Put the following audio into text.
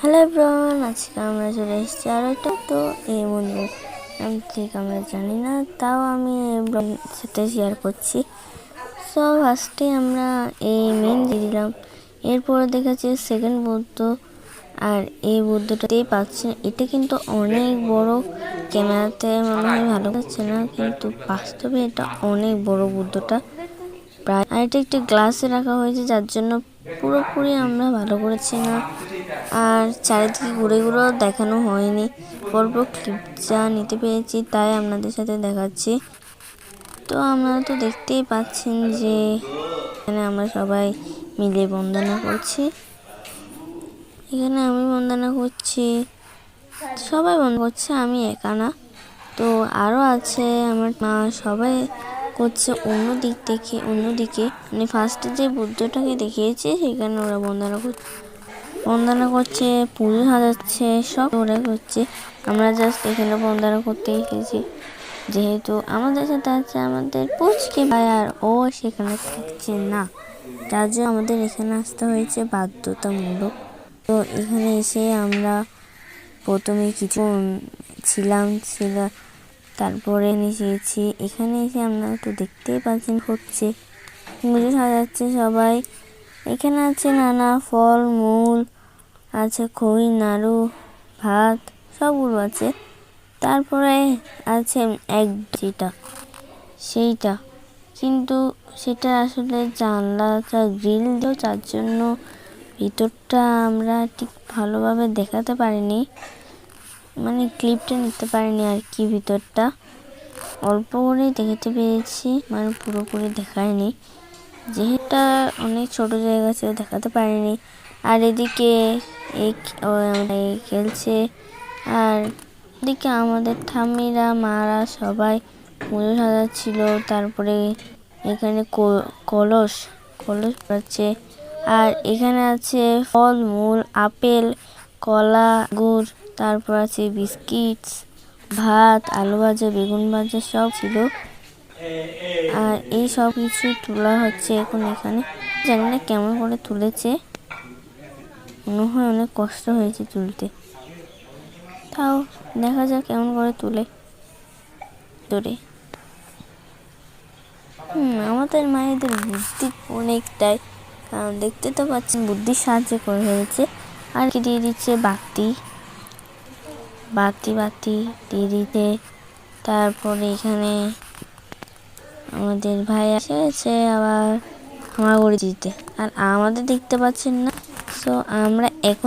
Hello everyone, আজকে আমরা চলে এসেছি আরও একটা তো এই বন্ধু আমি ঠিক আমরা জানি না, তাও আমি সাথে শেয়ার করছি। সো ফার্স্টে আমরা এই মেন দিয়ে দিলাম, এরপরে দেখাচ্ছি সেকেন্ড বুদ্ধ। আর এই বুদ্ধটাতেই পাচ্ছেন, এটা কিন্তু অনেক বড়, ক্যামেরাতে মনে হয় ভালো লাগছে না, কিন্তু বাস্তবে এটা অনেক বড় বুদ্ধটা প্রায়। আর এটা একটি গ্লাসে রাখা হয়েছে, যার জন্য পুরোপুরি আমরা ভালো করেছি না। আর চারিদিকে ঘুরে ঘুরেও দেখানো হয়নি, অল্প ক্লিপ যা নিতে পেরেছি তাই আপনাদের সাথে দেখাচ্ছি। তো আপনারা তো দেখতেই পাচ্ছেন যে এখানে আমরা সবাই মিলে বন্দনা করছি। এখানে আমি বন্দনা করছি, সবাই বন্দনা করছে, আমি একা না। তো আরও আছে আমার মা, সবাই করছে অন্যদিকে মানে ফার্স্টে যে বুদ্ধটাকে দেখিয়েছে সেখানে ওরা বন্দনা করছে, পুজো সাজাচ্ছে, সব ওরা করছে। আমরা জাস্ট এখানে বন্দনা করতে এসেছি, যেহেতু আমাদের সাথে আছে আমাদের পুচকে ভাই, আর ও সেখানে থাকছে না, যার জন্য আমাদের এখানে আসতে হয়েছে বাধ্যতামূলক। তো এখানে এসে আমরা প্রথমে কিছু ছিলাম, তারপরে এসেছি। এখানে এসে আপনারা তো দেখতেই পাচ্ছেন হচ্ছে পুজো সাজাচ্ছে সবাই। এখানে আছে নানা ফল মূল, আছে খই, নাড়ু, ভাত, সবগুলো আছে। তারপরে আছে সেইটা কিন্তু সেটা আসলে জানলাটা গ্রিল দিও, যার জন্য ভিতরটা আমরা ঠিক ভালোভাবে দেখাতে পারিনি, মানে ক্লিপটা নিতে পারিনি আর কি। ভিতরটা অল্প করেই দেখতে পেয়েছি, মানে পুরোপুরি দেখায়নি, যেহেতু অনেক ছোট জায়গা ছিল দেখাতে পারিনি। আর এদিকে খেলছে, আর এদিকে আমাদের ঠাম্মিরা মারা সবাই পুজো সাজাচ্ছিল। তারপরে এখানে কলস আছে, আর এখানে আছে ফল মূল, আপেল, কলা, গুড়, তারপর আছে বিস্কিটস, ভাত, আলু ভাজা, বেগুন ভাজা, সব ছিল। আর এই সব কিছু তোলা হচ্ছে এখন এখানে। জানি না কেমন করে তুলেছে, মনে হয় অনেক কষ্ট হয়েছে তুলতে, তাও দেখা যাক কেমন করে তুলে ধরে। আমাদের মায়েদের বুদ্ধি অনেকটাই, কারণ দেখতে তো পাচ্ছেন বুদ্ধির সাহায্য করে হয়েছে। আর কি দিয়ে দিচ্ছে বাতি দিয়ে দিতে। তারপরে এখানে আমাদের ভাই এসেছে আবার হামাগুড়ি দিতে, আর আমাদের দেখতে পাচ্ছেন না। তো আমরা